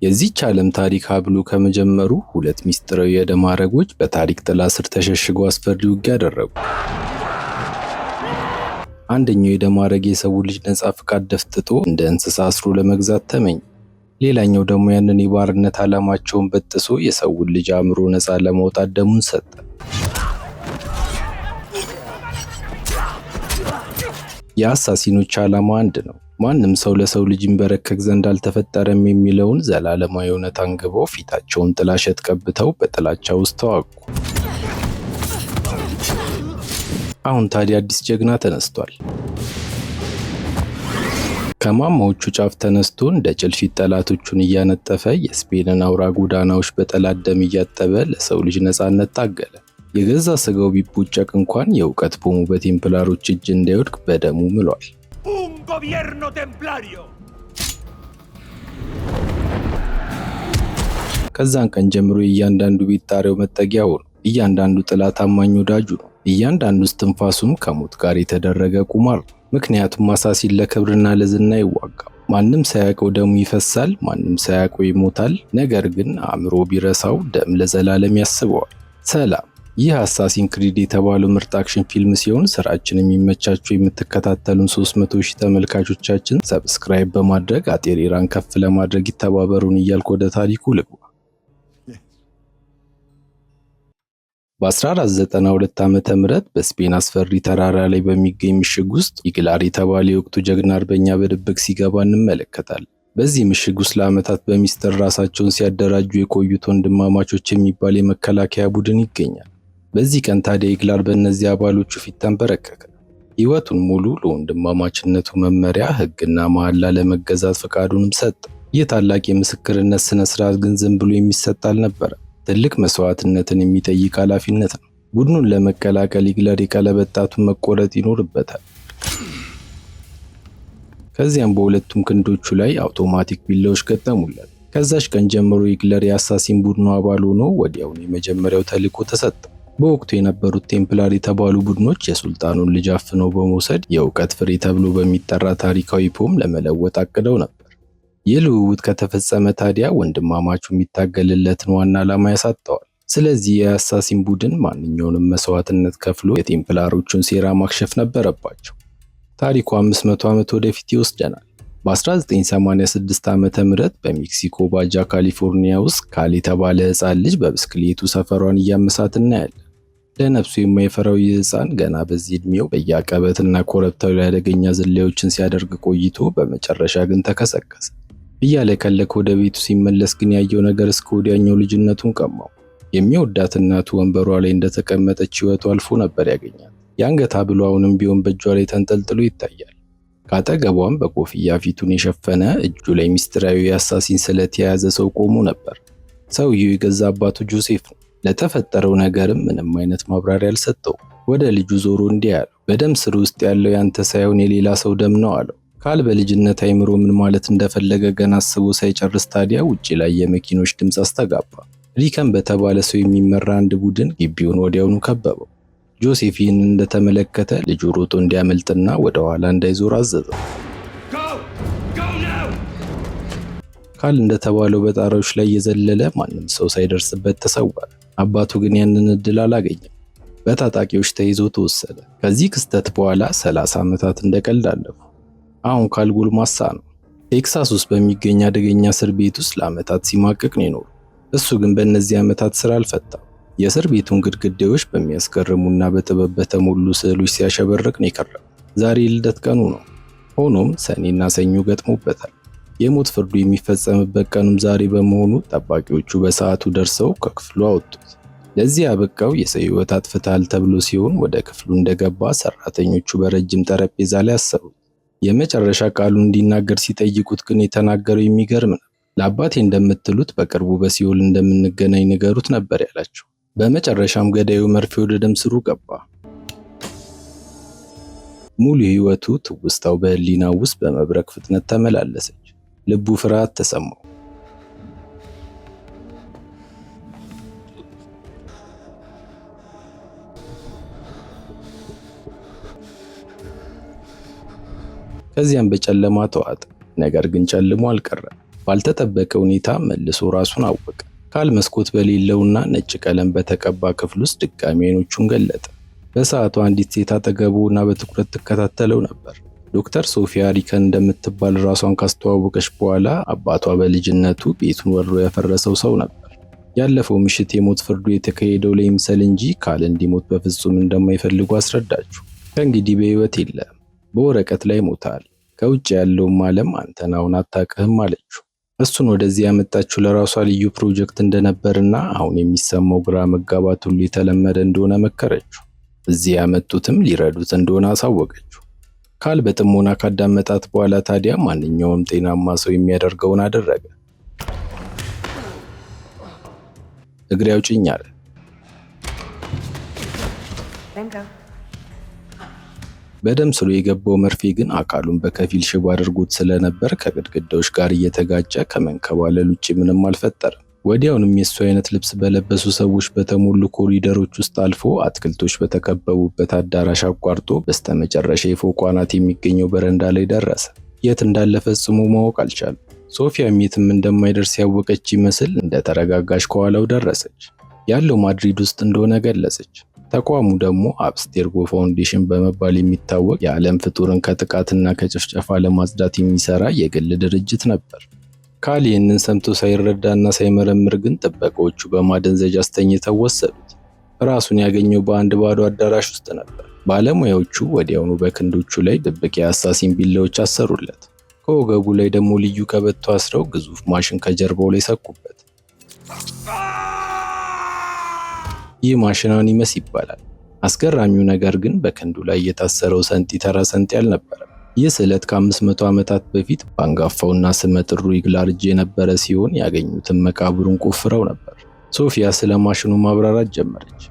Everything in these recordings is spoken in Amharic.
የዚህች ዓለም ታሪክ ሀብሉ ከመጀመሩ ሁለት ሚስጥራዊ የደም ሐረጎች በታሪክ ጥላ ስር ተሸሽገው አስፈሪ ውጊያ አደረጉ። አንደኛው የደም ሐረግ የሰው ልጅ ነፃ ፍቃድ ደፍጥጦ እንደ እንስሳ አስሮ ለመግዛት ተመኘ። ሌላኛው ደግሞ ያንን የባርነት ዓላማቸውን በጥሶ የሰውን ልጅ አእምሮ ነፃ ለማውጣት ደሙን ሰጠ። የአሳሲኖች ዓላማ አንድ ነው። ማንም ሰው ለሰው ልጅ ይንበረከክ ዘንድ አልተፈጠረም የሚለውን ዘላለማዊ እውነት አንግበው ፊታቸውን ጥላሸት ቀብተው በጥላቻ ውስጥ ተዋጉ። አሁን ታዲያ አዲስ ጀግና ተነስቷል። ከማማዎቹ ጫፍ ተነስቶ እንደ ጭልፊት ጠላቶቹን እያነጠፈ የስፔንን አውራ ጎዳናዎች በጠላት ደም እያጠበ ለሰው ልጅ ነፃነት ታገለ። የገዛ ስጋው ቢቦጨቅ እንኳን የእውቀት ፖሙ በቴምፕላሮች እጅ እንዳይወድቅ በደሙ ምሏል። ከዛን ቀን ጀምሮ እያንዳንዱ ቤት ጣሪያው መጠጊያ ሆኖ፣ እያንዳንዱ ጥላ ታማኝ ወዳጁ ነው። እያንዳንዱ እስትንፋሱም ከሞት ጋር የተደረገ ቁማር ነው። ምክንያቱም አሳሲን ለክብርና ለዝና ይዋጋ። ማንም ሳያውቀው ደሙ ይፈሳል፣ ማንም ሳያውቀው ይሞታል። ነገር ግን አእምሮ ቢረሳው ደም ለዘላለም ያስበዋል። ሰላም፣ ይህ አሳሲን ክሪድ የተባለው ምርጥ አክሽን ፊልም ሲሆን ስራችን የሚመቻችሁ የምትከታተሉን 300,000 ተመልካቾቻችን ሰብስክራይብ በማድረግ አጤሬራን ከፍ ለማድረግ ይተባበሩን እያልኩ ወደ ታሪኩ ልግባ። በ1492 ዓመተ ምህረት በስፔን አስፈሪ ተራራ ላይ በሚገኝ ምሽግ ውስጥ ኢግላር የተባለ የወቅቱ ጀግና አርበኛ በድብቅ ሲገባ እንመለከታለን። በዚህ ምሽግ ውስጥ ለዓመታት በሚስጥር ራሳቸውን ሲያደራጁ የቆዩት ወንድማማቾች የሚባል የመከላከያ ቡድን ይገኛል። በዚህ ቀን ታዲያ ኢግላር በእነዚህ አባሎቹ ፊት ተንበረከከ። ሕይወቱን ሙሉ ለወንድማማችነቱ መመሪያ ሕግና መሐላ ለመገዛት ፈቃዱንም ሰጠ። ይህ ታላቅ የምስክርነት ስነ ስርዓት ግን ዝም ብሎ የሚሰጥ አልነበረም። ትልቅ መስዋዕትነትን የሚጠይቅ ኃላፊነት ነው። ቡድኑን ለመቀላቀል ኢግላር የቀለበት ጣቱን መቆረጥ ይኖርበታል። ከዚያም በሁለቱም ክንዶቹ ላይ አውቶማቲክ ቢላዎች ገጠሙለት። ከዛች ቀን ጀምሮ ኢግላር የአሳሲን ቡድኑ አባል ሆኖ ወዲያውኑ የመጀመሪያው ተልዕኮ ተሰጠ። በወቅቱ የነበሩት ቴምፕላር የተባሉ ቡድኖች የሱልጣኑን ልጅ አፍነው በመውሰድ የእውቀት ፍሬ ተብሎ በሚጠራ ታሪካዊ ፖም ለመለወጥ አቅደው ነበር። ይህ ልውውጥ ከተፈጸመ ታዲያ ወንድማማቹ የሚታገልለትን ዋና ዓላማ ያሳጠዋል። ስለዚህ የአሳሲን ቡድን ማንኛውንም መስዋዕትነት ከፍሎ የቴምፕላሮቹን ሴራ ማክሸፍ ነበረባቸው። ታሪኩ 500 ዓመት ወደፊት ይወስደናል። በ1986 ዓመተ ምህረት በሜክሲኮ ባጃ ካሊፎርኒያ ውስጥ ካል የተባለ ሕፃን ልጅ በብስክሌቱ ሰፈሯን እያመሳት እናያለን። ለነፍሱ የማይፈራው ይህ ሕፃን ገና በዚህ ዕድሜው በየአቀበትና ኮረብታው ላይ አደገኛ ዝላዮችን ሲያደርግ ቆይቶ በመጨረሻ ግን ተከሰከሰ። እያለቀለቀ ወደ ቤቱ ሲመለስ ግን ያየው ነገር እስከ ወዲያኛው ልጅነቱን ቀማው። የሚወዳት እናቱ ወንበሯ ላይ እንደተቀመጠች ሕይወቱ አልፎ ነበር ያገኛት። የአንገት ሐብሉ አሁንም ቢሆን በእጇ ላይ ተንጠልጥሎ ይታያል። ካጠገቧም በኮፍያ ፊቱን የሸፈነ እጁ ላይ ሚስጥራዊ የአሳሲን ስለት የያዘ ሰው ቆሞ ነበር። ሰውየው የገዛ አባቱ ጆሴፍ ነው። ለተፈጠረው ነገርም ምንም አይነት ማብራሪያ አልሰጠው። ወደ ልጁ ዞሮ እንዲህ አለው፣ በደም ስር ውስጥ ያለው ያንተ ሳይሆን የሌላ ሰው ደም ነው አለው። ካል በልጅነት አይምሮ ምን ማለት እንደፈለገ ገና አስቦ ሳይጨርስ ታዲያ ውጪ ላይ የመኪኖች ድምፅ አስተጋባ። ሪከን በተባለ ሰው የሚመራ አንድ ቡድን ግቢውን ወዲያውኑ ከበበው። ጆሴፍ ይህንን እንደተመለከተ ልጁ ሮጦ እንዲያመልጥና ወደ ኋላ እንዳይዞር አዘዘው። ካል እንደተባለው በጣራዎች ላይ የዘለለ ማንም ሰው ሳይደርስበት ተሰወረ። አባቱ ግን ያንን እድል አላገኘም። በታጣቂዎች ተይዞ ተወሰደ። ከዚህ ክስተት በኋላ 30 ዓመታት እንደቀልድ አለፉ። አሁን ካል ጎልማሳ ነው። ቴክሳስ ውስጥ በሚገኝ አደገኛ እስር ቤት ውስጥ ለዓመታት ሲማቀቅ ነው የኖረው። እሱ ግን በእነዚህ ዓመታት ስራ አልፈታም። የእስር ቤቱን ግድግዳዎች በሚያስገርሙና በጥበብ በተሞሉ ስዕሎች ሲያሸበርቅ ነው የከረመው። ዛሬ ልደት ቀኑ ነው። ሆኖም ሰኔና ሰኞ ገጥሞበታል። የሞት ፍርዱ የሚፈጸምበት ቀኑም ዛሬ በመሆኑ ጠባቂዎቹ በሰዓቱ ደርሰው ከክፍሉ አወጡት። ለዚህ ያበቃው የሰው ሕይወት አጥፍተሃል ተብሎ ሲሆን ወደ ክፍሉ እንደገባ ሰራተኞቹ በረጅም ጠረጴዛ ላይ አሰሩት። የመጨረሻ ቃሉን እንዲናገር ሲጠይቁት ግን የተናገረው የሚገርም ነው። ለአባቴ እንደምትሉት በቅርቡ በሲኦል እንደምንገናኝ ንገሩት ነበር ያላቸው። በመጨረሻም ገዳዩ መርፌ ወደ ደም ስሩ ገባ። ሙሉ ሕይወቱ ትውስታው በህሊናው ውስጥ በመብረቅ ፍጥነት ተመላለሰች። ልቡ ፍርሃት ተሰማው። ከዚያም በጨለማ ተዋጠ። ነገር ግን ጨልሞ አልቀረም። ባልተጠበቀ ሁኔታ መልሶ ራሱን አወቀ። ካል መስኮት በሌለውና ነጭ ቀለም በተቀባ ክፍል ውስጥ ድጋሚ አይኖቹን ገለጠ። በሰዓቱ አንዲት ሴት አጠገቡና በትኩረት ትከታተለው ነበር። ዶክተር ሶፊያ ሪከን እንደምትባል ራሷን ካስተዋወቀች በኋላ አባቷ በልጅነቱ ቤቱን ወሮ ያፈረሰው ሰው ነበር። ያለፈው ምሽት የሞት ፍርዱ የተካሄደው ለይምሰል እንጂ ካል እንዲሞት በፍጹም እንደማይፈልጉ አስረዳችሁ። ከእንግዲህ በህይወት የለም፣ በወረቀት ላይ ሞታል። ከውጭ ያለውም ዓለም አንተን አሁን አታውቅህም አለችው። እሱን ወደዚህ ያመጣችው ለራሷ ልዩ ፕሮጀክት እንደነበርና አሁን የሚሰማው ግራ መጋባት ሁሉ የተለመደ እንደሆነ መከረችው። እዚህ ያመጡትም ሊረዱት እንደሆነ አሳወቀችው። ካል በጥሞና ካዳመጣት በኋላ ታዲያ ማንኛውም ጤናማ ሰው የሚያደርገውን አደረገ። እግሬ አውጭኝ አለ። በደም ስሩ የገባው መርፌ ግን አካሉን በከፊል ሽባ አድርጎት ስለነበር ከግድግዳዎች ጋር እየተጋጨ ከመንከባለል ውጭ ምንም አልፈጠረም። ወዲያውንም የሱ አይነት ልብስ በለበሱ ሰዎች በተሞሉ ኮሪደሮች ውስጥ አልፎ አትክልቶች በተከበቡበት አዳራሽ አቋርጦ በስተመጨረሻ የፎቁ አናት የሚገኘው በረንዳ ላይ ደረሰ። የት እንዳለ ፈጽሞ ማወቅ አልቻለም። ሶፊያም የትም እንደማይደርስ ያወቀች ይመስል እንደተረጋጋች ከኋላው ደረሰች። ያለው ማድሪድ ውስጥ እንደሆነ ገለጸች። ተቋሙ ደግሞ አብስቴርጎ ፋውንዴሽን በመባል የሚታወቅ የዓለም ፍጡርን ከጥቃትና ከጭፍጨፋ ለማጽዳት የሚሰራ የግል ድርጅት ነበር። ካል ይህንን ሰምቶ ሳይረዳና ሳይመረምር ግን ጥበቃዎቹ በማደንዘዣ አስተኝተው ወሰዱት። ራሱን ያገኘው በአንድ ባዶ አዳራሽ ውስጥ ነበር። ባለሙያዎቹ ወዲያውኑ በክንዶቹ ላይ ድብቅ የአሳሲን ቢላዎች አሰሩለት። ከወገቡ ላይ ደግሞ ልዩ ቀበቶ አስረው ግዙፍ ማሽን ከጀርባው ላይ ሰኩበት። ይህ ማሽን አኒመስ ይባላል። አስገራሚው ነገር ግን በክንዱ ላይ የታሰረው ሰንጢ ተራ ሰንጢ አልነበረም። ይህ ስዕለት ከ500 ዓመታት በፊት በአንጋፋውና ስመጥሩ ይግላር እጅ የነበረ ሲሆን ያገኙትን መቃብሩን ቆፍረው ነበር። ሶፊያ ስለ ማሽኑ ማብራራት ጀመረች።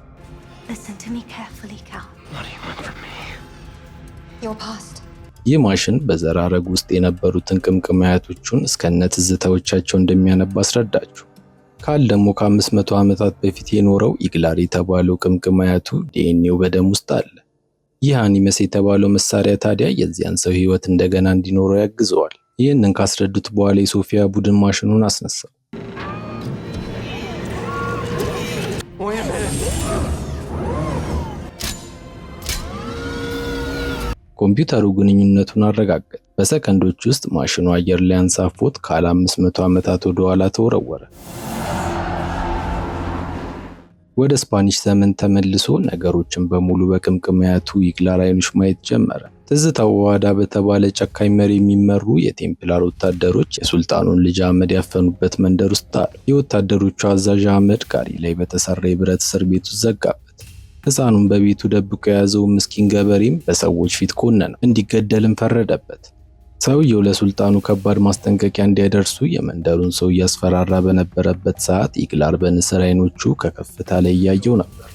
ይህ ማሽን በዘራረግ ውስጥ የነበሩትን ቅምቅም አያቶቹን እስከነ ትዝታዎቻቸው እንደሚያነባ አስረዳችሁ። ካል ደግሞ ከ500 ዓመታት በፊት የኖረው ይግላር የተባለው ቅምቅም አያቱ ዲኤንኤው በደም ውስጥ አለ። ይህ አኒመስ የተባለው መሳሪያ ታዲያ የዚያን ሰው ህይወት እንደገና እንዲኖረው ያግዘዋል። ይህንን ካስረዱት በኋላ የሶፊያ ቡድን ማሽኑን አስነሳው። ኮምፒውተሩ ግንኙነቱን አረጋገጠ። በሰከንዶች ውስጥ ማሽኑ አየር ላይ አንሳፎት ካል 500 ዓመታት ወደ ኋላ ተወረወረ። ወደ ስፓኒሽ ዘመን ተመልሶ ነገሮችን በሙሉ በቅምቅም አያቱ ይግላር አይኖች ማየት ጀመረ። ትዝታው ዋዳ በተባለ ጨካኝ መሪ የሚመሩ የቴምፕላር ወታደሮች የሱልጣኑን ልጅ አህመድ ያፈኑበት መንደር ውስጥ አሉ። የወታደሮቹ አዛዥ አህመድ ጋሪ ላይ በተሰራ የብረት እስር ቤት ውስጥ ዘጋበት። ሕፃኑን በቤቱ ደብቆ የያዘው ምስኪን ገበሬም በሰዎች ፊት ኮነነው፣ እንዲገደልም ፈረደበት። ሰውየው ለሱልጣኑ ከባድ ማስጠንቀቂያ እንዲያደርሱ የመንደሩን ሰው እያስፈራራ በነበረበት ሰዓት ይግላር በንስር አይኖቹ ከከፍታ ላይ እያየው ነበር።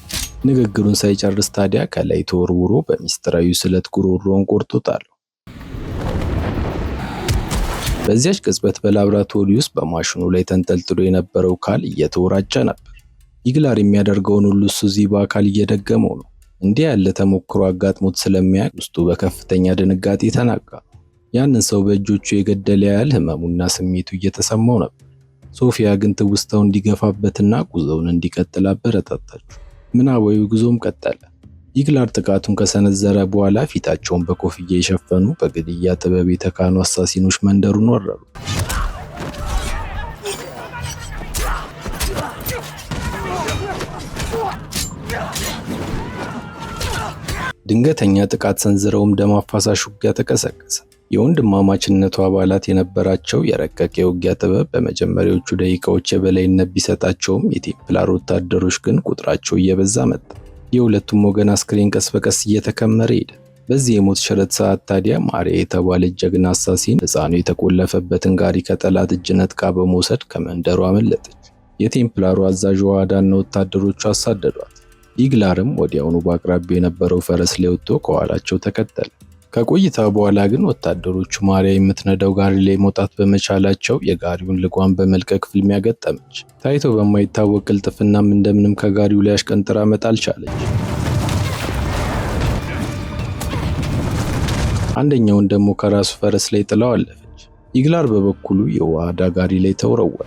ንግግሩን ሳይጨርስ ታዲያ ከላይ ተወርውሮ በሚስጥራዊ ስለት ጉሮሮውን ቆርጦ ጣለው። በዚያች ቅጽበት በላብራቶሪ ውስጥ በማሽኑ ላይ ተንጠልጥሎ የነበረው ካል እየተወራጨ ነበር። ይግላር የሚያደርገውን ሁሉ እሱ እዚህ በአካል እየደገመው ነው። እንዲህ ያለ ተሞክሮ አጋጥሞት ስለሚያውቅ ውስጡ በከፍተኛ ድንጋጤ ተናጋ። ያንን ሰው በእጆቹ የገደለ ያህል ህመሙና ስሜቱ እየተሰማው ነበር። ሶፊያ ግን ትውስታው እንዲገፋበትና ጉዞውን እንዲቀጥል አበረታታችው። ምናባዊ ጉዞም ቀጠለ። ይግላር ጥቃቱን ከሰነዘረ በኋላ ፊታቸውን በኮፍያ የሸፈኑ በግድያ ጥበብ የተካኑ አሳሲኖች መንደሩን ወረሩ። ድንገተኛ ጥቃት ሰንዝረውም ደም አፋሳሽ ውጊያ ተቀሰቀሰ። የወንድማማችነቱ አባላት የነበራቸው የረቀቀ የውጊያ ጥበብ በመጀመሪያዎቹ ደቂቃዎች የበላይነት ቢሰጣቸውም የቴምፕላር ወታደሮች ግን ቁጥራቸው እየበዛ መጣ። የሁለቱም ወገን አስክሬን ቀስ በቀስ እየተከመረ ሄደ። በዚህ የሞት ሽረት ሰዓት ታዲያ ማሪያ የተባለች ጀግና አሳሲን ሕፃኑ የተቆለፈበትን ጋሪ ከጠላት እጅ ነጥቃ በመውሰድ ከመንደሩ አመለጠች። የቴምፕላሩ አዛዥ ዋዳና ወታደሮቹ አሳደዷት። ይግላርም ወዲያውኑ በአቅራቢያው የነበረው ፈረስ ላይ ወጥቶ ከኋላቸው ተከተለ። ከቆይታ በኋላ ግን ወታደሮቹ ማሪያ የምትነዳው ጋሪ ላይ መውጣት በመቻላቸው የጋሪውን ልጓም በመልቀቅ ፍልሚያ ገጠመች። ታይቶ በማይታወቅ ቅልጥፍናም እንደምንም ከጋሪው ላይ አሽቀንጥራ መጣል ቻለች። አንደኛውን ደግሞ ከራሱ ፈረስ ላይ ጥላው አለፈች። ኢግላር በበኩሉ የዋዳ ጋሪ ላይ ተወረወረ።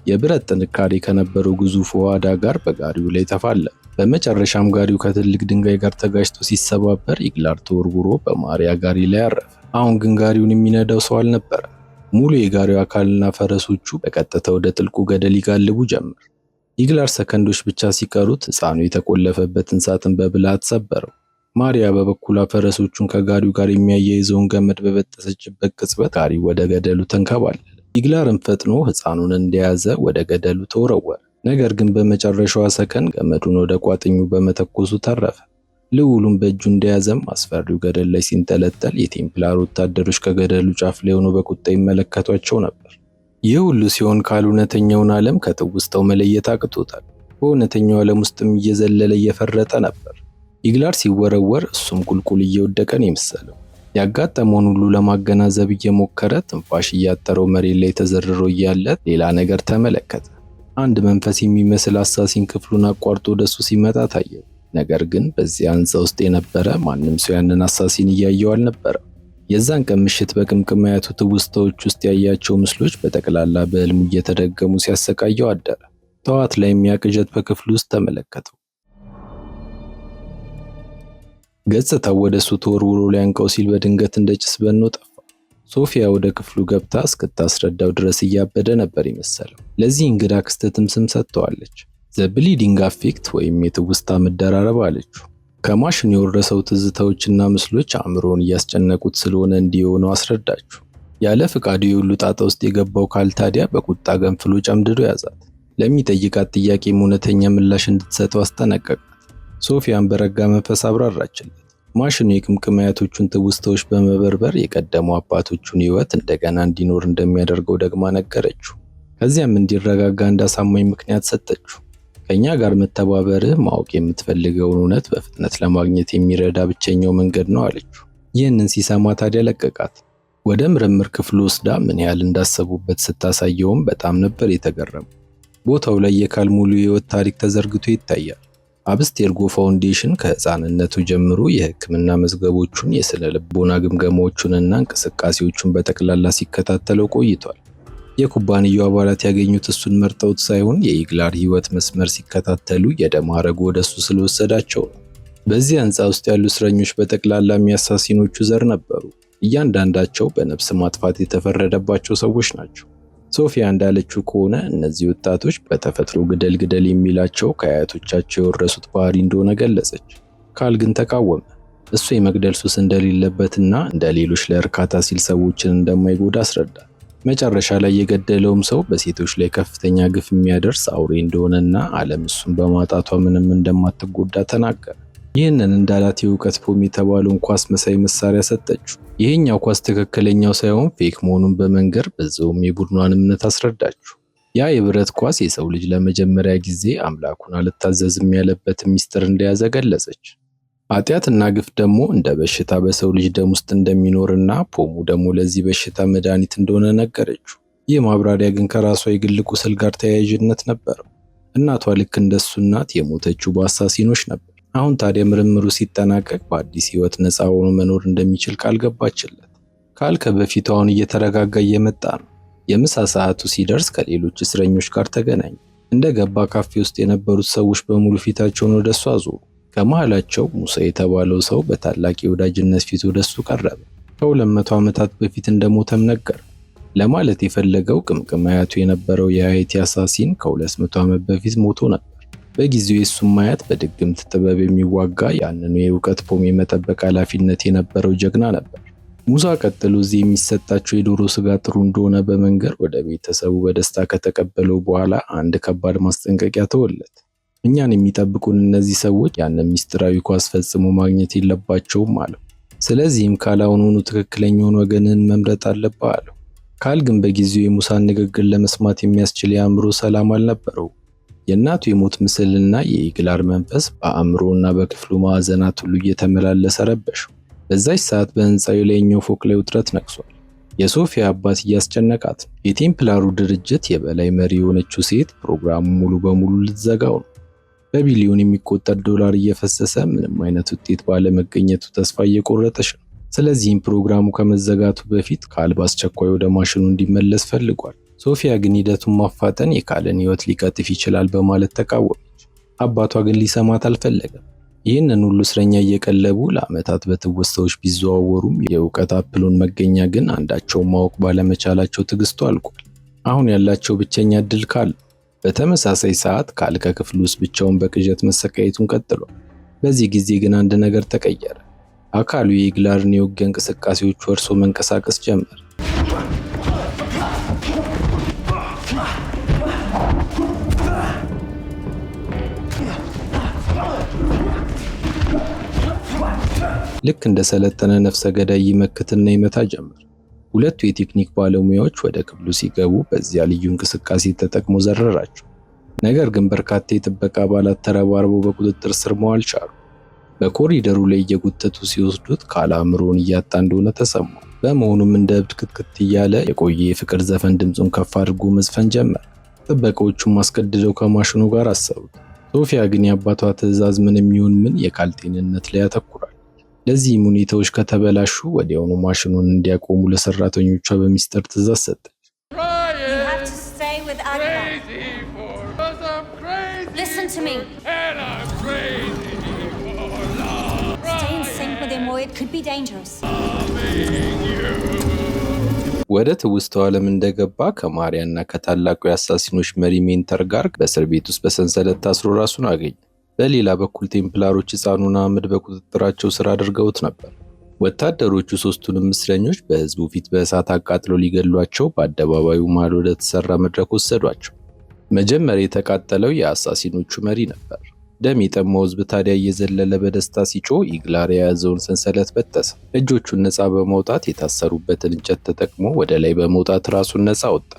የብረት ጥንካሬ ከነበረው ግዙፍ ዋዳ ጋር በጋሪው ላይ ተፋለመ። በመጨረሻም ጋሪው ከትልቅ ድንጋይ ጋር ተጋጭቶ ሲሰባበር ኢግላር ተወርውሮ በማሪያ ጋሪ ላይ አረፈ። አሁን ግን ጋሪውን የሚነዳው ሰው አልነበረም። ሙሉ የጋሪው አካልና ፈረሶቹ በቀጥታ ወደ ጥልቁ ገደል ይጋልቡ ጀመር። ኢግላር ሰከንዶች ብቻ ሲቀሩት ሕፃኑ የተቆለፈበትን ሳጥን በብልሃት ሰበረው። ማሪያ በበኩሏ ፈረሶቹን ከጋሪው ጋር የሚያያይዘውን ገመድ በበጠሰችበት ቅጽበት ጋሪው ወደ ገደሉ ተንከባለለ። ኢግላርም ፈጥኖ ሕፃኑን እንደያዘ ወደ ገደሉ ተወረወረ። ነገር ግን በመጨረሻዋ ሰከንድ ገመዱን ወደ ቋጥኙ በመተኮሱ ተረፈ። ልዑሉም በእጁ እንደያዘም አስፈሪው ገደል ላይ ሲንጠለጠል የቴምፕላር ወታደሮች ከገደሉ ጫፍ ላይ ሆነው በቁጣ ይመለከቷቸው ነበር። ይህ ሁሉ ሲሆን እውነተኛውን ዓለም ከትውስታው መለየት አቅቶታል። በእውነተኛው ዓለም ውስጥም እየዘለለ እየፈረጠ ነበር። ኢግላር ሲወረወር እሱም ቁልቁል እየወደቀ ነው የመሰለው። ያጋጠመውን ሁሉ ለማገናዘብ እየሞከረ ትንፋሽ እያጠረው መሬት ላይ ተዘርሮ እያለ ሌላ ነገር ተመለከተ። አንድ መንፈስ የሚመስል አሳሲን ክፍሉን አቋርጦ ወደሱ ሲመጣ ታየው። ነገር ግን በዚያ ሕንፃ ውስጥ የነበረ ማንም ሰው ያንን አሳሲን እያየው አልነበረም። የዛን ቀን ምሽት በቅምቅም አያቱ ትውስታዎች ውስጥ ያያቸው ምስሎች በጠቅላላ በሕልሙ እየተደገሙ ሲያሰቃየው አደረ። ጠዋት ላይ የሚያቅዠት በክፍሉ ውስጥ ተመለከተው። ገጽታው ወደ እሱ ተወርውሮ ሊያንቀው ሲል በድንገት እንደ ጭስ በኖ ጠፋ። ሶፊያ ወደ ክፍሉ ገብታ እስክታስረዳው ድረስ እያበደ ነበር ይመሰለው። ለዚህ እንግዳ ክስተትም ስም ሰጥተዋለች። ዘ ብሊዲንግ አፌክት ወይም የትውስታ መደራረብ አለችው። ከማሽን የወረሰው ትዝታዎችና ምስሎች አእምሮን እያስጨነቁት ስለሆነ እንዲሆነው አስረዳችሁ። ያለ ፍቃዱ የሁሉ ጣጣ ውስጥ የገባው ካል ታዲያ በቁጣ ገንፍሎ ጨምድዶ ያዛት። ለሚጠይቃት ጥያቄም እውነተኛ ምላሽ እንድትሰጠው አስጠነቀቃት። ሶፊያን በረጋ መንፈስ አብራራችለት። ማሽኑ የቅምቅም አያቶቹን ትውስታዎች በመበርበር የቀደሙ አባቶቹን ሕይወት እንደገና እንዲኖር እንደሚያደርገው ደግማ ነገረችው። ከዚያም እንዲረጋጋ እንዳሳማኝ ምክንያት ሰጠችው። ከኛ ጋር መተባበርህ ማወቅ የምትፈልገውን እውነት በፍጥነት ለማግኘት የሚረዳ ብቸኛው መንገድ ነው አለችው። ይህንን ሲሰማ ታዲያ ለቀቃት። ወደ ምርምር ክፍሉ ወስዳ ምን ያህል እንዳሰቡበት ስታሳየውም በጣም ነበር የተገረሙ። ቦታው ላይ የካል ሙሉ የሕይወት ታሪክ ተዘርግቶ ይታያል። አብስቴርጎ ፋውንዴሽን ከሕፃንነቱ ጀምሮ የሕክምና መዝገቦቹን፣ የስነ ልቦና ግምገማዎቹንና እንቅስቃሴዎቹን በጠቅላላ ሲከታተለው ቆይቷል። የኩባንያው አባላት ያገኙት እሱን መርጠውት ሳይሆን የኢግላር ሕይወት መስመር ሲከታተሉ የደም ሐረጉ ወደሱ ስለወሰዳቸው ነው። በዚህ ሕንፃ ውስጥ ያሉ እስረኞች በጠቅላላ የአሳሲኖቹ ዘር ነበሩ። እያንዳንዳቸው በነፍስ ማጥፋት የተፈረደባቸው ሰዎች ናቸው። ሶፊያ እንዳለችው ከሆነ እነዚህ ወጣቶች በተፈጥሮ ግደል ግደል የሚላቸው ከአያቶቻቸው የወረሱት ባህሪ እንደሆነ ገለጸች። ካል ግን ተቃወመ። እሱ የመግደል ሱስ እንደሌለበትና እንደ ሌሎች ለእርካታ ሲል ሰዎችን እንደማይጎዳ አስረዳ። መጨረሻ ላይ የገደለውም ሰው በሴቶች ላይ ከፍተኛ ግፍ የሚያደርስ አውሬ እንደሆነና ዓለም እሱን በማጣቷ ምንም እንደማትጎዳ ተናገረ። ይህንን እንዳላት የእውቀት ፖም የተባለውን ኳስ መሳይ መሳሪያ ሰጠችው። ይሄኛው ኳስ ትክክለኛው ሳይሆን ፌክ መሆኑን በመንገር በዛውም የቡድኗን እምነት አስረዳችሁ። ያ የብረት ኳስ የሰው ልጅ ለመጀመሪያ ጊዜ አምላኩን አልታዘዝም ያለበትን ሚስጥር እንደያዘ ገለጸች። ኃጢአትና ግፍ ደግሞ እንደ በሽታ በሰው ልጅ ደም ውስጥ እንደሚኖርና ፖሙ ደግሞ ለዚህ በሽታ መድኃኒት እንደሆነ ነገረችው። ይህ ማብራሪያ ግን ከራሷ የግል ቁስል ጋር ተያያዥነት ነበረው። እናቷ ልክ እንደሱ እናት የሞተችው በአሳሲኖች ነበር። አሁን ታዲያ ምርምሩ ሲጠናቀቅ በአዲስ ሕይወት ነፃ ሆኖ መኖር እንደሚችል ቃል ገባችለት። ካል ከበፊቱ አሁን እየተረጋጋ እየመጣ ነው። የምሳ ሰዓቱ ሲደርስ ከሌሎች እስረኞች ጋር ተገናኘ። እንደገባ ካፌ ውስጥ የነበሩት ሰዎች በሙሉ ፊታቸውን ወደሱ አዞሩ። ከመሃላቸው ሙሳ የተባለው ሰው በታላቅ የወዳጅነት ፊት ወደሱ ቀረበ። ከ200 ዓመታት በፊት እንደሞተም ነገር። ለማለት የፈለገው ቅምቅም አያቱ የነበረው የሃይቲ አሳሲን ከ200 ዓመት በፊት ሞቶ ነበር። በጊዜው የሱም አያት በድግምት ጥበብ የሚዋጋ ያንኑ የእውቀት ፖም የመጠበቅ ኃላፊነት የነበረው ጀግና ነበር። ሙሳ ቀጥሎ እዚህ የሚሰጣቸው የዶሮ ስጋ ጥሩ እንደሆነ በመንገር ወደ ቤተሰቡ በደስታ ከተቀበለው በኋላ አንድ ከባድ ማስጠንቀቂያ ተወለት። እኛን የሚጠብቁን እነዚህ ሰዎች ያንን ሚስጥራዊ ኳስ ፈጽሞ ማግኘት የለባቸውም አለው። ስለዚህም ካላውኑኑ ትክክለኛውን ወገንን መምረጥ አለብህ አለው። ካል ግን በጊዜው የሙሳን ንግግር ለመስማት የሚያስችል የአእምሮ ሰላም አልነበረው። የእናቱ የሞት ምስልና የኢግላር መንፈስ በአእምሮና በክፍሉ ማዕዘናት ሁሉ እየተመላለሰ ረበሸው። በዛች ሰዓት በህንፃው የላይኛው ፎቅ ላይ ውጥረት ነግሷል። የሶፊያ አባት እያስጨነቃት ነው። የቴምፕላሩ ድርጅት የበላይ መሪ የሆነችው ሴት ፕሮግራሙ ሙሉ በሙሉ ልትዘጋው ነው። በቢሊዮን የሚቆጠር ዶላር እየፈሰሰ ምንም አይነት ውጤት ባለመገኘቱ ተስፋ እየቆረጠች ነው። ስለዚህም ፕሮግራሙ ከመዘጋቱ በፊት ካል በአስቸኳይ ወደ ማሽኑ እንዲመለስ ፈልጓል። ሶፊያ ግን ሂደቱን ማፋጠን የካልን ሕይወት ሊቀጥፍ ይችላል በማለት ተቃወመች። አባቷ ግን ሊሰማት አልፈለገም። ይህንን ሁሉ እስረኛ እየቀለቡ ለዓመታት በትውስታዎች ቢዘዋወሩም የእውቀት አፕሉን መገኛ ግን አንዳቸውን ማወቅ ባለመቻላቸው ትዕግስቱ አልቋል። አሁን ያላቸው ብቸኛ እድል ካል ነው። በተመሳሳይ ሰዓት ካል ከክፍሉ ውስጥ ብቻውን በቅዠት መሰቃየቱን ቀጥሏል። በዚህ ጊዜ ግን አንድ ነገር ተቀየረ። አካሉ የኢግላርን የውጊያ እንቅስቃሴዎች ወርሶ መንቀሳቀስ ጀመረ። ልክ እንደ ሰለጠነ ነፍሰ ገዳይ ይመክትና ይመታ ጀመር። ሁለቱ የቴክኒክ ባለሙያዎች ወደ ክፍሉ ሲገቡ በዚያ ልዩ እንቅስቃሴ ተጠቅሞ ዘረራቸው። ነገር ግን በርካታ የጥበቃ አባላት ተረባርበው በቁጥጥር ስር መዋል ቻሉ። በኮሪደሩ ላይ እየጎተቱ ሲወስዱት ካል አእምሮውን እያጣ እንደሆነ ተሰማው። በመሆኑም እንደ እብድ ክትክት እያለ የቆየ የፍቅር ዘፈን ድምፁን ከፍ አድርጎ መዝፈን ጀመረ። ጥበቃዎቹም አስገድደው ከማሽኑ ጋር አሰሩት። ሶፊያ ግን የአባቷ ትዕዛዝ ምንም ይሁን ምን የካል ጤንነት ላይ ያተኩራል። ለዚህም ሁኔታዎች ከተበላሹ ወዲያውኑ ማሽኑን እንዲያቆሙ ለሰራተኞቿ በሚስጥር ትዕዛዝ ሰጠች። ወደ ትውስታው ዓለም እንደገባ ከማሪያና ከታላቁ የአሳሲኖች መሪ ሜንተር ጋር በእስር ቤት ውስጥ በሰንሰለት ታስሮ ራሱን አገኘ። በሌላ በኩል ቴምፕላሮች ሕፃኑን አህመድ በቁጥጥራቸው ስር አድርገውት ነበር። ወታደሮቹ ሦስቱንም እስረኞች በሕዝቡ ፊት በእሳት አቃጥለው ሊገሏቸው በአደባባዩ መሃል ወደ ተሰራ መድረክ ወሰዷቸው። መጀመሪያ የተቃጠለው የአሳሲኖቹ መሪ ነበር። ደም የጠማው ሕዝብ ታዲያ እየዘለለ በደስታ ሲጮህ ኢግላር የያዘውን ሰንሰለት በጠሰ። እጆቹን ነፃ በማውጣት የታሰሩበትን እንጨት ተጠቅሞ ወደ ላይ በመውጣት ራሱን ነፃ ወጣ።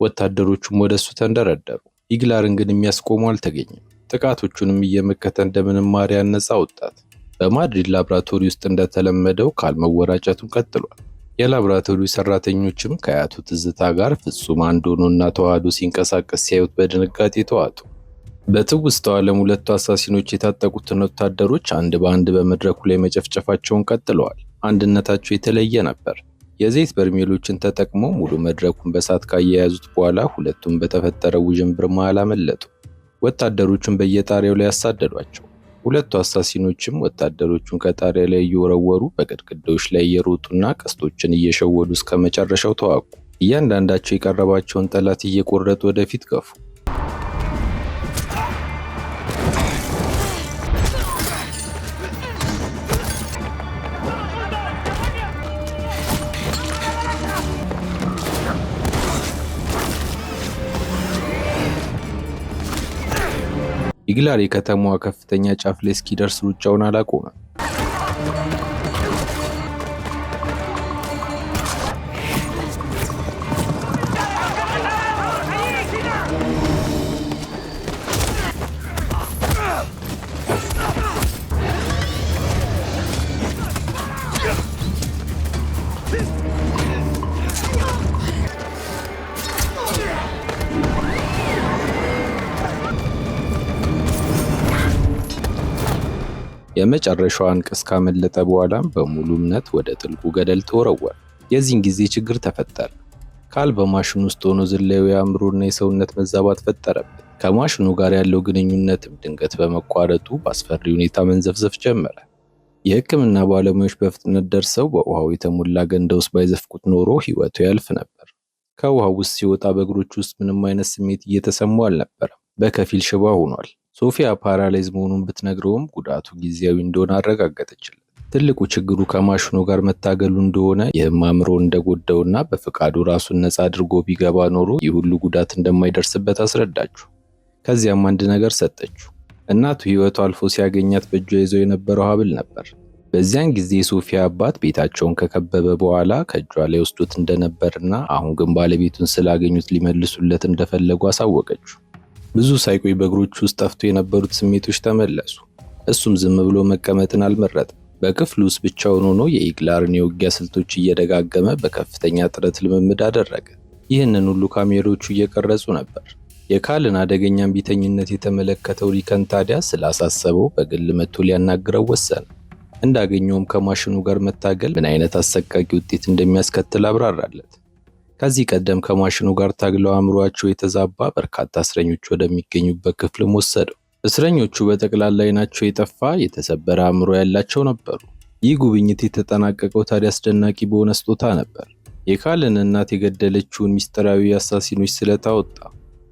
ወታደሮቹም ወደሱ ተንደረደሩ። ኢግላርን ግን የሚያስቆሙ አልተገኘም። ጥቃቶቹንም እየመከተ እንደምንም ማሪያን ነፃ ወጣት። በማድሪድ ላብራቶሪ ውስጥ እንደተለመደው ካል መወራጨቱን ቀጥሏል። የላብራቶሪው ሰራተኞችም ከአያቱ ትዝታ ጋር ፍጹም አንድ ሆኖና ተዋህዶ ሲንቀሳቀስ ሲያዩት በድንጋጤ ተዋጡ። በትውስታው ዓለም ሁለቱ አሳሲኖች የታጠቁትን ወታደሮች አንድ በአንድ በመድረኩ ላይ መጨፍጨፋቸውን ቀጥለዋል። አንድነታቸው የተለየ ነበር። የዘይት በርሜሎችን ተጠቅመው ሙሉ መድረኩን በእሳት ካያያዙት በኋላ ሁለቱም በተፈጠረው ውዥንብር መሃል አመለጡ። ወታደሮቹን በየጣሪያው ላይ ያሳደዷቸው። ሁለቱ አሳሲኖችም ወታደሮቹን ከጣሪያ ላይ እየወረወሩ በግድግዳዎች ላይ እየሮጡና ቀስቶችን እየሸወዱ እስከ መጨረሻው ተዋጉ። እያንዳንዳቸው የቀረባቸውን ጠላት እየቆረጡ ወደፊት ገፉ። ኢግላር የከተማዋ ከፍተኛ ጫፍ ላይ እስኪደርስ ሩጫውን አላቆመም። የመጨረሻዋን ቅስ ካመለጠ በኋላም በሙሉ እምነት ወደ ጥልቁ ገደል ተወረወረ። የዚህን ጊዜ ችግር ተፈጠረ። ካል በማሽኑ ውስጥ ሆኖ ዝላዩ የአእምሮና የሰውነት መዛባት ፈጠረበት። ከማሽኑ ጋር ያለው ግንኙነትም ድንገት በመቋረጡ በአስፈሪ ሁኔታ መንዘፍዘፍ ጀመረ። የሕክምና ባለሙያዎች በፍጥነት ደርሰው በውሃው የተሞላ ገንዳ ውስጥ ባይዘፍቁት ኖሮ ሕይወቱ ያልፍ ነበር። ከውሃው ውስጥ ሲወጣ በእግሮቹ ውስጥ ምንም አይነት ስሜት እየተሰማው አልነበረም። በከፊል ሽባ ሆኗል። ሶፊያ ፓራላይዝ መሆኑን ብትነግረውም ጉዳቱ ጊዜያዊ እንደሆነ አረጋገጠችለት። ትልቁ ችግሩ ከማሽኑ ጋር መታገሉ እንደሆነ ይህም አእምሮን እንደጎዳውና በፈቃዱ ራሱን ነፃ አድርጎ ቢገባ ኖሮ ይህ ሁሉ ጉዳት እንደማይደርስበት አስረዳችሁ። ከዚያም አንድ ነገር ሰጠችው። እናቱ ሕይወቱ አልፎ ሲያገኛት በእጇ ይዘው የነበረው ሐብል ነበር። በዚያን ጊዜ የሶፊያ አባት ቤታቸውን ከከበበ በኋላ ከእጇ ላይ ወስዶት እንደነበርና አሁን ግን ባለቤቱን ስላገኙት ሊመልሱለት እንደፈለጉ አሳወቀችው። ብዙ ሳይቆይ በእግሮቹ ውስጥ ጠፍቶ የነበሩት ስሜቶች ተመለሱ። እሱም ዝም ብሎ መቀመጥን አልመረጠም። በክፍሉ ውስጥ ብቻውን ሆኖ የኢግላርን የውጊያ ስልቶች እየደጋገመ በከፍተኛ ጥረት ልምምድ አደረገ። ይህንን ሁሉ ካሜራዎቹ እየቀረጹ ነበር። የካልን አደገኛ እምቢተኝነት የተመለከተው ሪከን ታዲያ ስላሳሰበው በግል መጥቶ ሊያናግረው ወሰነ። እንዳገኘውም ከማሽኑ ጋር መታገል ምን አይነት አሰቃቂ ውጤት እንደሚያስከትል አብራራለት። ከዚህ ቀደም ከማሽኑ ጋር ታግለው አእምሯቸው የተዛባ በርካታ እስረኞች ወደሚገኙበት ክፍልም ወሰደው። እስረኞቹ በጠቅላላ ዓይናቸው የጠፋ የተሰበረ አእምሮ ያላቸው ነበሩ። ይህ ጉብኝት የተጠናቀቀው ታዲያ አስደናቂ በሆነ ስጦታ ነበር። የካልን እናት የገደለችውን ሚስጥራዊ አሳሲኖች ስለት አወጣ።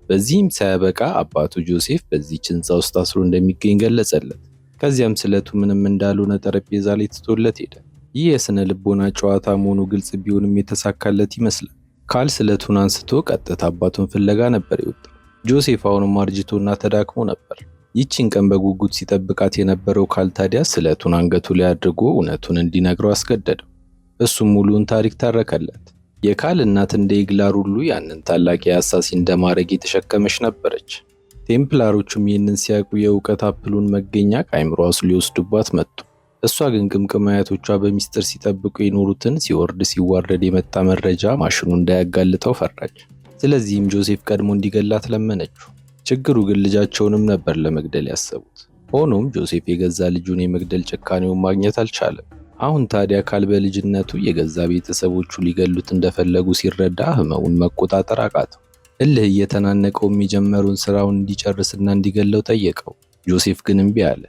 በዚህም ሳያበቃ አባቱ ጆሴፍ በዚህች ሕንፃ ውስጥ አስሮ እንደሚገኝ ገለጸለት። ከዚያም ስለቱ ምንም እንዳልሆነ ጠረጴዛ ላይ ትቶለት ሄደ። ይህ የስነ ልቦና ጨዋታ መሆኑ ግልጽ ቢሆንም የተሳካለት ይመስላል። ካል ስለቱን አንስቶ ቀጥታ አባቱን ፍለጋ ነበር የወጣው። ጆሴፍ አሁንም አርጅቶና ተዳክሞ ነበር። ይህችን ቀን በጉጉት ሲጠብቃት የነበረው ካል ታዲያ ስለቱን አንገቱ ላይ አድርጎ እውነቱን እንዲነግረው አስገደደው። እሱም ሙሉውን ታሪክ ተረከለት። የካል እናት እንደ ኢግላር ሁሉ ያንን ታላቅ የአሳሲን ደማረግ የተሸከመች ነበረች። ቴምፕላሮቹም ይህንን ሲያውቁ የእውቀት አፕሉን መገኛ ከአይምሯ ውስጥ ሊወስዱባት መጡ። እሷ ግን ቅምቅም አያቶቿ በሚስጥር ሲጠብቁ የኖሩትን ሲወርድ ሲዋረድ የመጣ መረጃ ማሽኑ እንዳያጋልጠው ፈራች። ስለዚህም ጆሴፍ ቀድሞ እንዲገላት ለመነችው። ችግሩ ግን ልጃቸውንም ነበር ለመግደል ያሰቡት። ሆኖም ጆሴፍ የገዛ ልጁን የመግደል ጭካኔውን ማግኘት አልቻለም። አሁን ታዲያ ካል በልጅነቱ የገዛ ቤተሰቦቹ ሊገሉት እንደፈለጉ ሲረዳ ህመሙን መቆጣጠር አቃተው። እልህ እየተናነቀው የጀመረውን ስራውን እንዲጨርስና እንዲገለው ጠየቀው። ጆሴፍ ግን እምቢ አለ።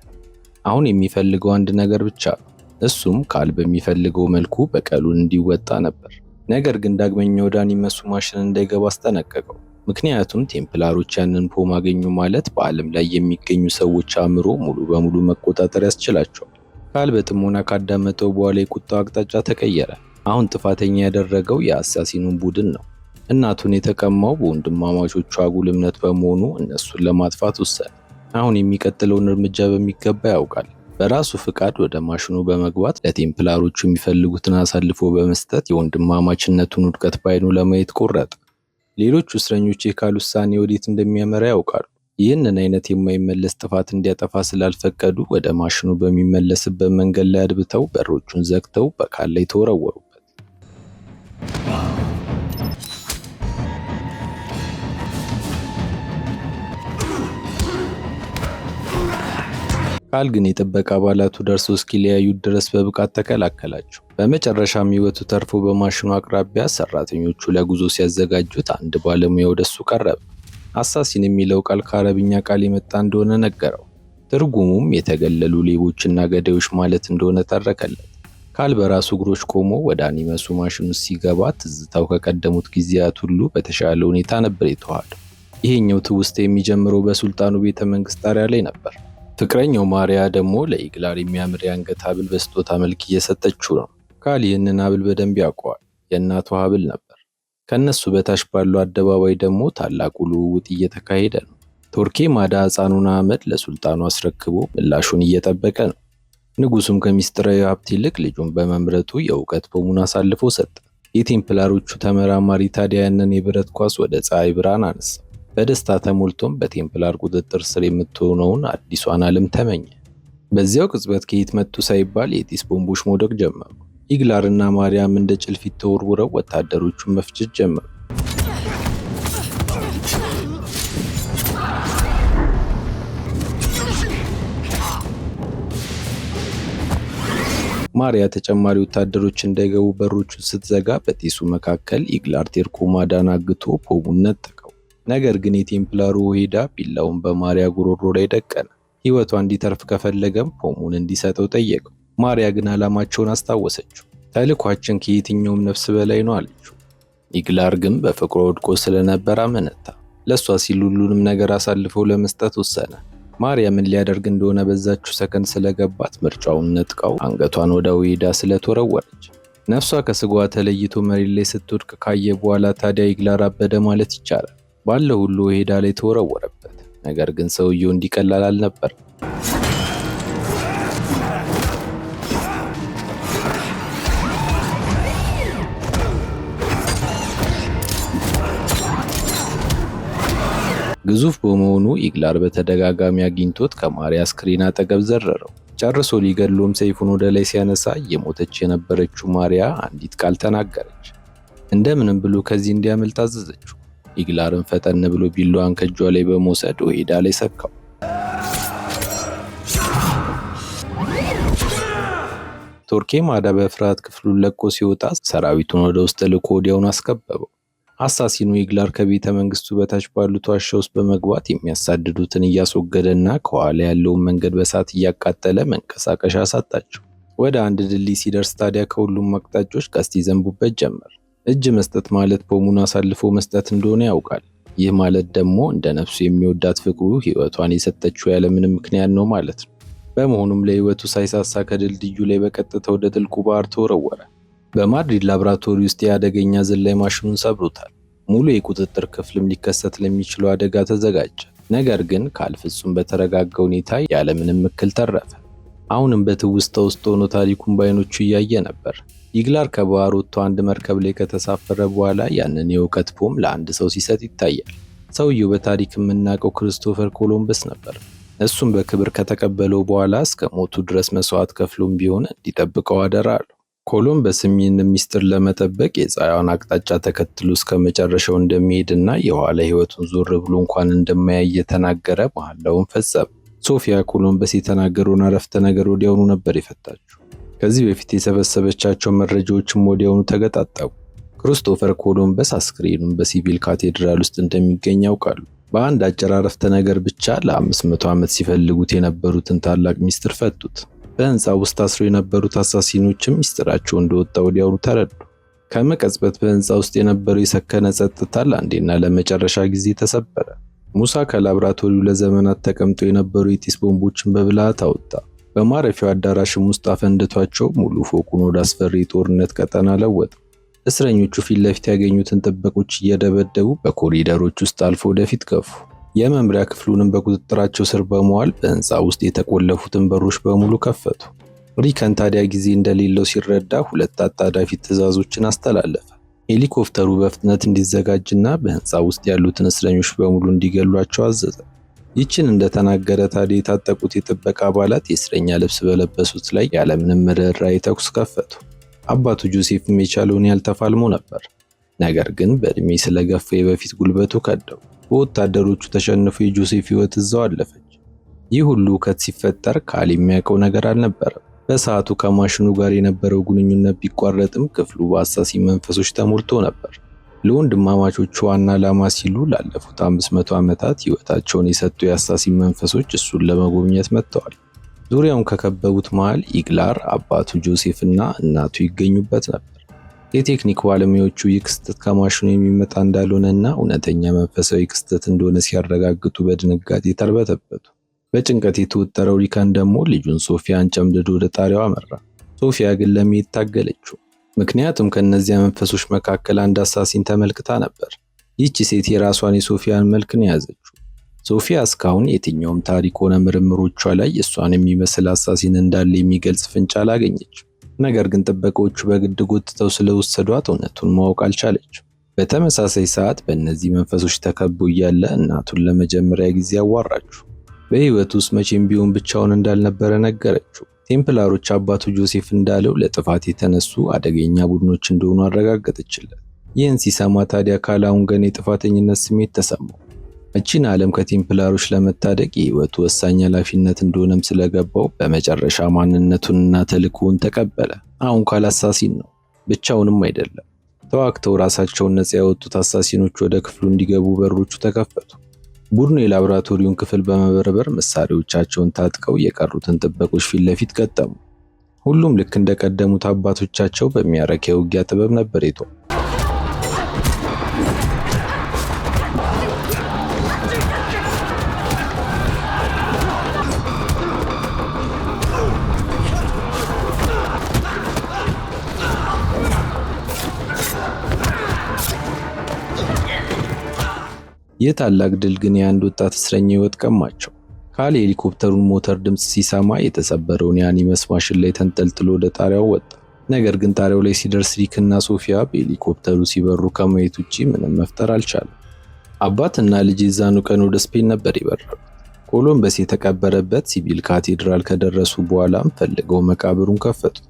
አሁን የሚፈልገው አንድ ነገር ብቻ ነው። እሱም ካል በሚፈልገው መልኩ በቀሉን እንዲወጣ ነበር። ነገር ግን ዳግመኛ ወደ አኒመሱ ማሽን እንዳይገባ አስጠነቀቀው። ምክንያቱም ቴምፕላሮች ያንን ፖም አገኙ ማለት በዓለም ላይ የሚገኙ ሰዎች አእምሮ ሙሉ በሙሉ መቆጣጠር ያስችላቸዋል። ካል በጥሞና ካዳመጠው በኋላ የቁጣው አቅጣጫ ተቀየረ። አሁን ጥፋተኛ ያደረገው የአሳሲኑን ቡድን ነው። እናቱን የተቀማው በወንድማማቾቹ አጉል እምነት በመሆኑ እነሱን ለማጥፋት ወሰነ። አሁን የሚቀጥለውን እርምጃ በሚገባ ያውቃል። በራሱ ፍቃድ ወደ ማሽኑ በመግባት ለቴምፕላሮቹ የሚፈልጉትን አሳልፎ በመስጠት የወንድማማችነቱን ውድቀት ባይኑ ለማየት ቆረጠ። ሌሎቹ እስረኞች የካል ውሳኔ ወዴት እንደሚያመራ ያውቃሉ። ይህንን አይነት የማይመለስ ጥፋት እንዲያጠፋ ስላልፈቀዱ ወደ ማሽኑ በሚመለስበት መንገድ ላይ አድብተው በሮቹን ዘግተው በካል ላይ ተወረወሩበት። ካል ግን የጥበቃ አባላቱ ደርሰው እስኪለያዩት ድረስ በብቃት ተከላከላቸው። በመጨረሻም ሕይወቱ ተርፎ በማሽኑ አቅራቢያ ሰራተኞቹ ለጉዞ ሲያዘጋጁት አንድ ባለሙያ ወደሱ ቀረበ። አሳሲን የሚለው ቃል ከአረብኛ ቃል የመጣ እንደሆነ ነገረው። ትርጉሙም የተገለሉ ሌቦችና ገዳዮች ማለት እንደሆነ ተረከለት። ካል በራሱ እግሮች ቆሞ ወደ አኒመሱ ማሽን ውስጥ ሲገባ ትዝታው ከቀደሙት ጊዜያት ሁሉ በተሻለ ሁኔታ ነበር የተዋሃደው። ይሄኛው ትውስታ የሚጀምረው በሱልጣኑ ቤተ መንግስት ጣሪያ ላይ ነበር። ፍቅረኛው ማሪያ ደግሞ ለኢግላር የሚያምር የአንገት ሐብል በስጦታ መልክ እየሰጠችው ነው። ካል ይህንን ሐብል በደንብ ያውቀዋል። የእናቱ ሐብል ነበር። ከነሱ በታች ባለው አደባባይ ደግሞ ታላቁ ልውውጥ እየተካሄደ ነው። ቶርኬማዳ ሕፃኑን አህመድ ለሱልጣኑ አስረክቦ ምላሹን እየጠበቀ ነው። ንጉሱም ከሚስጥራዊ ሀብት ይልቅ ልጁን በመምረጡ የእውቀት ፖሙን አሳልፎ ሰጠ። የቴምፕላሮቹ ተመራማሪ ታዲያ ያንን የብረት ኳስ ወደ ፀሐይ ብርሃን አነሳ። በደስታ ተሞልቶም በቴምፕላር ቁጥጥር ስር የምትሆነውን አዲሷን ዓለም ተመኘ። በዚያው ቅጽበት ከየት መጡ ሳይባል የጢስ ቦምቦች መውደቅ ጀመሩ። ኢግላር እና ማርያም እንደ ጭልፊት ተወርውረው ወታደሮቹን መፍጀት ጀመሩ። ማሪያ ተጨማሪ ወታደሮች እንዳይገቡ በሮቹን ስትዘጋ በጢሱ መካከል ኢግላር ቴርኮማዳን አግቶ ፖሙን ነጠቀው። ነገር ግን የቴምፕላሩ ሄዳ ቢላውን በማሪያ ጉሮሮ ላይ ደቀነ። ሕይወቷ እንዲተርፍ ከፈለገም ፖሙን እንዲሰጠው ጠየቀው። ማሪያ ግን ዓላማቸውን አስታወሰችው። ተልኳችን ከየትኛውም ነፍስ በላይ ነው አለችው። ኢግላር ግን በፍቅሯ ወድቆ ስለነበር አመነታ። ለሷ ሲል ሁሉንም ነገር አሳልፈው ለመስጠት ወሰነ። ማሪያ ምን ሊያደርግ እንደሆነ በዛችው ሰከንድ ስለገባት ምርጫውን ነጥቃው አንገቷን ወደ ሄዳ ስለተወረወረች። ነፍሷ ከስጋዋ ተለይቶ መሬት ላይ ስትወድቅ ካየ በኋላ ታዲያ ኢግላር አበደ ማለት ይቻላል። ባለው ሁሉ ሄዳ ላይ ተወረወረበት። ነገር ግን ሰውየው እንዲቀላል አልነበር። ግዙፍ በመሆኑ ኢግላር በተደጋጋሚ አግኝቶት ከማሪያ አስክሬን አጠገብ ዘረረው። ጨርሶ ሊገድሎም ሰይፉን ወደ ላይ ሲያነሳ እየሞተች የነበረችው ማሪያ አንዲት ቃል ተናገረች። እንደምንም ብሎ ከዚህ እንዲያመልጥ አዘዘችው። ኢግላርን ፈጠን ብሎ ቢላዋን ከእጇ ላይ በመውሰድ ኦሄዳ ላይ ሰካው። ቶርኬማዳ በፍርሃት ክፍሉን ለቆ ሲወጣ ሰራዊቱን ወደ ውስጥ ልኮ ወዲያውኑ አስከበበው። አሳሲኑ ኢግላር ከቤተ መንግስቱ በታች ባሉት ዋሻ ውስጥ በመግባት የሚያሳድዱትን እያስወገደና ከኋላ ያለውን መንገድ በሳት እያቃጠለ መንቀሳቀሻ አሳጣቸው። ወደ አንድ ድልድይ ሲደርስ ታዲያ ከሁሉም አቅጣጫዎች ቀስት ይዘንቡበት ጀመር። እጅ መስጠት ማለት ፖሙን አሳልፎ መስጠት እንደሆነ ያውቃል። ይህ ማለት ደግሞ እንደ ነፍሱ የሚወዳት ፍቅሩ ሕይወቷን የሰጠችው ያለምንም ምክንያት ነው ማለት ነው። በመሆኑም ለሕይወቱ ሳይሳሳ ከድልድዩ ላይ በቀጥታ ወደ ጥልቁ ባህር ተወረወረ። በማድሪድ ላብራቶሪ ውስጥ የአደገኛ ዝላይ ማሽኑን ሰብሮታል። ሙሉ የቁጥጥር ክፍልም ሊከሰት ለሚችለው አደጋ ተዘጋጀ። ነገር ግን ፍጹም በተረጋጋ ሁኔታ ያለምንም እክል ተረፈ። አሁንም በትውስታ ውስጥ ሆኖ ታሪኩን በዓይኖቹ እያየ ነበር። ኢግላር ከባህር ወጥቶ አንድ መርከብ ላይ ከተሳፈረ በኋላ ያንን የእውቀት ፖም ለአንድ ሰው ሲሰጥ ይታያል። ሰውየው በታሪክ የምናውቀው ክርስቶፈር ኮሎምበስ ነበር። እሱም በክብር ከተቀበለው በኋላ እስከ ሞቱ ድረስ መስዋዕት ከፍሎም ቢሆን እንዲጠብቀው አደራ አለው። ኮሎምበስም ይህንን ሚስጥር ለመጠበቅ የፀሐይዋን አቅጣጫ ተከትሎ እስከ መጨረሻው እንደሚሄድና የኋላ ሕይወቱን ዞር ብሎ እንኳን እንደማያይ የተናገረ መሐላውን ፈጸመ። ሶፊያ ኮሎምበስ የተናገረውን አረፍተ ነገር ወዲያውኑ ነበር የፈታችው። ከዚህ በፊት የሰበሰበቻቸው መረጃዎችም ወዲያውኑ ተገጣጠሙ። ክርስቶፈር ኮሎምበስ አስክሬኑን በሲቪል ካቴድራል ውስጥ እንደሚገኝ ያውቃሉ። በአንድ አጭር አረፍተ ነገር ብቻ ለ500 ዓመት ሲፈልጉት የነበሩትን ታላቅ ሚስጥር ፈቱት። በህንፃ ውስጥ ታስረው የነበሩት አሳሲኖችም ሚስጥራቸው እንደወጣ ወዲያውኑ ተረዱ። ከመቀጽበት በህንፃ ውስጥ የነበረው የሰከነ ጸጥታ ለአንዴና ለመጨረሻ ጊዜ ተሰበረ። ሙሳ ከላብራቶሪው ለዘመናት ተቀምጠው የነበሩ የጢስ ቦምቦችን በብልሃት አወጣ። በማረፊያው አዳራሽም ውስጥ አፈንድቷቸው ሙሉ ፎቁን ወደ አስፈሪ የጦርነት ቀጠና ለወጠ። እስረኞቹ ፊት ለፊት ያገኙትን ጥበቆች እየደበደቡ በኮሪደሮች ውስጥ አልፎ ወደፊት ገፉ። የመምሪያ ክፍሉንም በቁጥጥራቸው ስር በመዋል በህንፃ ውስጥ የተቆለፉትን በሮች በሙሉ ከፈቱ። ሪከን ታዲያ ጊዜ እንደሌለው ሲረዳ ሁለት አጣዳፊ ትዕዛዞችን አስተላለፈ። ሄሊኮፕተሩ በፍጥነት እንዲዘጋጅና በህንፃ ውስጥ ያሉትን እስረኞች በሙሉ እንዲገሏቸው አዘዘ። ይችን እንደተናገረ ታዲያ የታጠቁት የጥበቃ አባላት የእስረኛ ልብስ በለበሱት ላይ ያለምንም ርኅራኄ ተኩስ ከፈቱ። አባቱ ጆሴፍም የቻለውን ያህል ተፋልሞ ነበር። ነገር ግን በእድሜ ስለገፋ የበፊት ጉልበቱ ከዳው። በወታደሮቹ ተሸንፎ የጆሴፍ ሕይወት እዛው አለፈች። ይህ ሁሉ ሁከት ሲፈጠር ካል የሚያውቀው ነገር አልነበረም። በሰዓቱ ከማሽኑ ጋር የነበረው ግንኙነት ቢቋረጥም ክፍሉ በአሳሲ መንፈሶች ተሞልቶ ነበር። ለወንድማማቾቹ ዋና ዓላማ ሲሉ ላለፉት 500 ዓመታት ሕይወታቸውን የሰጡ የአሳሲ መንፈሶች እሱን ለመጎብኘት መጥተዋል። ዙሪያውን ከከበቡት መሃል ኢግላር፣ አባቱ ጆሴፍ እና እናቱ ይገኙበት ነበር። የቴክኒክ ባለሙያዎቹ ይህ ክስተት ከማሽኑ የሚመጣ እንዳልሆነና እውነተኛ መንፈሳዊ ክስተት እንደሆነ ሲያረጋግጡ በድንጋጤ ተርበተበቱ። በጭንቀት የተወጠረው ሪካን ደግሞ ልጁን ሶፊያን ጨምድዶ ወደ ጣሪያው አመራ። ሶፊያ ግን ለመሄድ ታገለችው። ምክንያቱም ከነዚያ መንፈሶች መካከል አንድ አሳሲን ተመልክታ ነበር። ይህች ሴት የራሷን የሶፊያን መልክ ነው የያዘችው። ሶፊያ እስካሁን የትኛውም ታሪክ ሆነ ምርምሮቿ ላይ እሷን የሚመስል አሳሲን እንዳለ የሚገልጽ ፍንጭ አላገኘችም። ነገር ግን ጥበቃዎቹ በግድ ጎትተው ስለወሰዷት እውነቱን ማወቅ አልቻለችም። በተመሳሳይ ሰዓት በእነዚህ መንፈሶች ተከቦ እያለ እናቱን ለመጀመሪያ ጊዜ አዋራችው። በሕይወት ውስጥ መቼም ቢሆን ብቻውን እንዳልነበረ ነገረችው። ቴምፕላሮች አባቱ ጆሴፍ እንዳለው ለጥፋት የተነሱ አደገኛ ቡድኖች እንደሆኑ አረጋገጠችለት። ይህን ሲሰማ ታዲያ ካላሁን ገና የጥፋተኝነት ስሜት ተሰማው። እቺን ዓለም ከቴምፕላሮች ለመታደግ የሕይወቱ ወሳኝ ኃላፊነት እንደሆነም ስለገባው በመጨረሻ ማንነቱንና ተልእኮውን ተቀበለ። አሁን ካላሳሲን ነው፣ ብቻውንም አይደለም። ተዋግተው ራሳቸውን ነፃ ያወጡት አሳሲኖች ወደ ክፍሉ እንዲገቡ በሮቹ ተከፈቱ። ቡድኑ የላቦራቶሪውን ክፍል በመበርበር መሳሪያዎቻቸውን ታጥቀው የቀሩትን ጥበቆች ፊት ለፊት ገጠሙ። ሁሉም ልክ እንደቀደሙት አባቶቻቸው በሚያረካ የውጊያ ጥበብ ነበር የተዋጉት። ይህ ታላቅ ድል ግን የአንድ ወጣት እስረኛ ሕይወት ቀማቸው። ካል የሄሊኮፕተሩን ሞተር ድምፅ ሲሰማ የተሰበረውን የአኒመስ ማሽን ላይ ተንጠልጥሎ ወደ ጣሪያው ወጣ። ነገር ግን ጣሪያው ላይ ሲደርስ ሪክና ሶፊያ በሄሊኮፕተሩ ሲበሩ ከማየት ውጪ ምንም መፍጠር አልቻለም። አባትና ልጅ የዛኑ ቀን ወደ ስፔን ነበር የበረሩት። ኮሎምበስ የተቀበረበት ሲቪል ካቴድራል ከደረሱ በኋላም ፈልገው መቃብሩን ከፈቱት።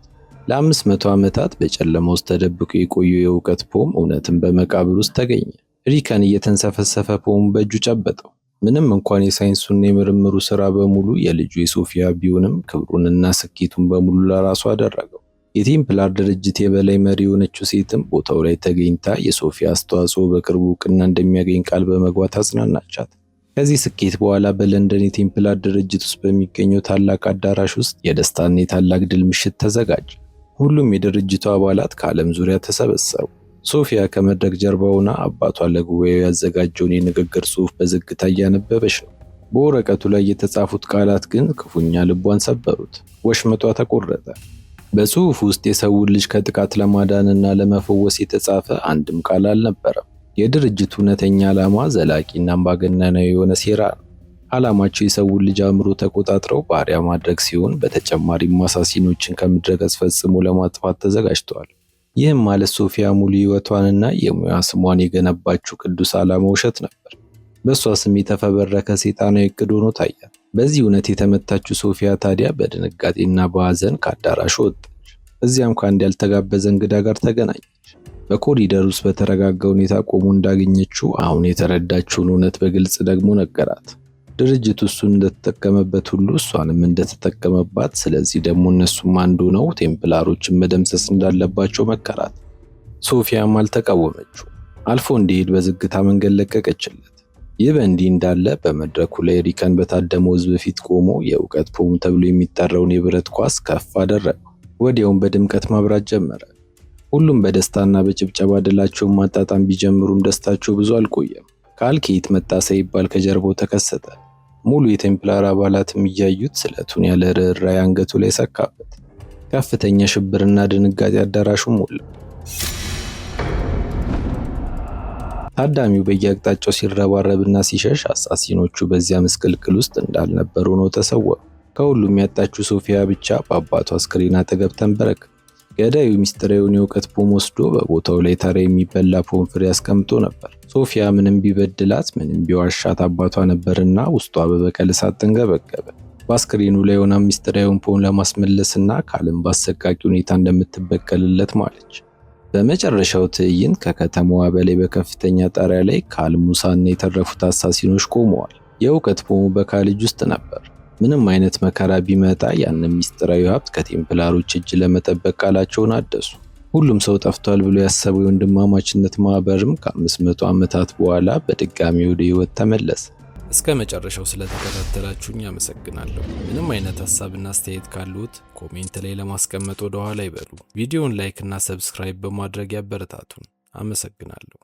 ለ500 ዓመታት በጨለማ ውስጥ ተደብቆ የቆየው የእውቀት ፖም እውነትም በመቃብር ውስጥ ተገኘ። ሪከን እየተንሰፈሰፈ ፖም በእጁ ጨበጠው። ምንም እንኳን የሳይንሱና የምርምሩ ሥራ በሙሉ የልጁ የሶፊያ ቢሆንም ክብሩንና ስኬቱን በሙሉ ለራሱ አደረገው። የቴምፕላር ድርጅት የበላይ መሪ የሆነችው ሴትም ቦታው ላይ ተገኝታ የሶፊያ አስተዋጽኦ በቅርቡ እውቅና እንደሚያገኝ ቃል በመግባት አጽናናቻት። ከዚህ ስኬት በኋላ በለንደን የቴምፕላር ድርጅት ውስጥ በሚገኘው ታላቅ አዳራሽ ውስጥ የደስታና የታላቅ ድል ምሽት ተዘጋጀ። ሁሉም የድርጅቱ አባላት ከዓለም ዙሪያ ተሰበሰቡ። ሶፊያ ከመድረክ ጀርባ ሆና አባቷ ለጉባኤው ያዘጋጀውን የንግግር ጽሑፍ በዝግታ እያነበበች ነው። በወረቀቱ ላይ የተጻፉት ቃላት ግን ክፉኛ ልቧን ሰበሩት። ወሽመጧ ተቆረጠ። በጽሑፍ ውስጥ የሰውን ልጅ ከጥቃት ለማዳንና ለመፈወስ የተጻፈ አንድም ቃል አልነበረም። የድርጅቱ እውነተኛ ዓላማ ዘላቂና አምባገነናዊ የሆነ ሴራ ነው። ዓላማቸው የሰውን ልጅ አእምሮ ተቆጣጥረው ባሪያ ማድረግ ሲሆን በተጨማሪም አሳሲኖችን ከምድረ ገጽ ፈጽሞ ለማጥፋት ተዘጋጅተዋል። ይህም ማለት ሶፊያ ሙሉ ሕይወቷንና የሙያ ስሟን የገነባችው ቅዱስ ዓላማ ውሸት ነበር። በእሷ ስም የተፈበረከ ሰይጣናዊ ዕቅድ ሆኖ ታያል። በዚህ እውነት የተመታችው ሶፊያ ታዲያ በድንጋጤና በሐዘን ከአዳራሹ ወጣች። እዚያም ከአንድ ያልተጋበዘ እንግዳ ጋር ተገናኘች። በኮሪደር ውስጥ በተረጋጋ ሁኔታ ቆሞ እንዳገኘችው አሁን የተረዳችውን እውነት በግልጽ ደግሞ ነገራት። ድርጅቱ እሱን እንደተጠቀመበት ሁሉ እሷንም እንደተጠቀመባት፣ ስለዚህ ደግሞ እነሱም አንዱ ነው ቴምፕላሮችን መደምሰስ እንዳለባቸው መከራት። ሶፊያም አልተቃወመችው። አልፎ እንዲሄድ በዝግታ መንገድ ለቀቀችለት። ይህ በእንዲህ እንዳለ በመድረኩ ላይ ሪከን በታደመው ሕዝብ ፊት ቆሞ የእውቀት ፖም ተብሎ የሚጠራውን የብረት ኳስ ከፍ አደረገው። ወዲያውም በድምቀት ማብራት ጀመረ። ሁሉም በደስታና በጭብጨባ ድላቸውን ማጣጣም ቢጀምሩም ደስታቸው ብዙ አልቆየም። ቃል ከየት መጣ ሳይባል ከጀርባው ተከሰተ። ሙሉ የቴምፕላር አባላትም እያዩት ስለቱን ያለ ርኅራኄ አንገቱ ላይ ሰካበት። ከፍተኛ ሽብርና ድንጋጤ አዳራሹን ሞላ። ታዳሚው በየአቅጣጫው ሲረባረብና ሲሸሽ፣ አሳሲኖቹ በዚያ ምስቅልቅል ውስጥ እንዳልነበሩ ሆነው ተሰወሩ። ከሁሉም ያጣችው ሶፊያ ብቻ በአባቷ አስክሬን አጠገብ ተንበረከከች። ገዳዩ ሚስጥራዊውን የእውቀት ፖም ወስዶ በቦታው ላይ ተራ የሚበላ ፖም ፍሬ አስቀምጦ ነበር። ሶፊያ ምንም ቢበድላት ምንም ቢዋሻት አባቷ ነበርና ውስጧ በበቀል እሳት ተንገበገበ። በአስክሬኑ ላይ ሆና ሚስጥራዊውን ፖም ለማስመለስና ካለም በአሰቃቂ ሁኔታ እንደምትበቀልለት ማለች። በመጨረሻው ትዕይንት ከከተማዋ በላይ በከፍተኛ ጣሪያ ላይ ካል፣ ሙሳና የተረፉት አሳሲኖች ቆመዋል። የእውቀት ፖሙ በካል እጅ ውስጥ ነበር። ምንም አይነት መከራ ቢመጣ ያንን ሚስጥራዊ ሀብት ከቴምፕላሮች እጅ ለመጠበቅ ቃላቸውን አደሱ። ሁሉም ሰው ጠፍቷል ብሎ ያሰበው የወንድማማችነት ማህበርም ከ500 ዓመታት በኋላ በድጋሚ ወደ ህይወት ተመለሰ። እስከ መጨረሻው ስለተከታተላችሁኝ አመሰግናለሁ። ምንም አይነት ሀሳብና አስተያየት ካሉት ኮሜንት ላይ ለማስቀመጥ ወደ ኋላ ይበሉ። ቪዲዮውን ላይክ እና ሰብስክራይብ በማድረግ ያበረታቱን። አመሰግናለሁ።